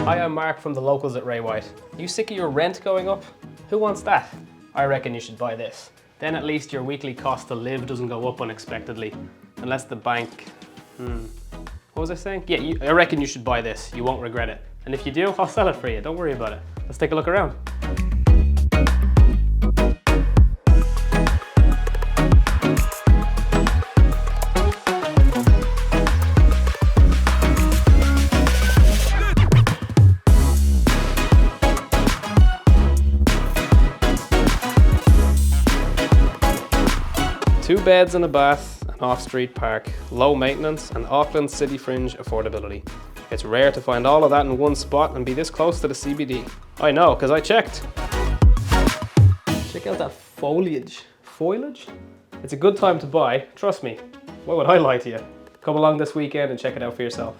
Hi, I'm Mark from the locals at Ray White. Are you sick of your rent going up? Who wants that? I reckon you should buy this. Then at least your weekly cost to live doesn't go up unexpectedly. Unless the bank... What was I saying? Yeah, I reckon you should buy this. You won't regret it. And if you do, I'll sell it for you. Don't worry about it. Let's take a look around. Two beds and a bath, an off-street park, low maintenance and Auckland city fringe affordability. It's rare to find all of that in one spot and be this close to the CBD. I know, because I checked. Check out that foliage. Foliage? It's a good time to buy, trust me. Why would I lie to you? Come along this weekend and check it out for yourself.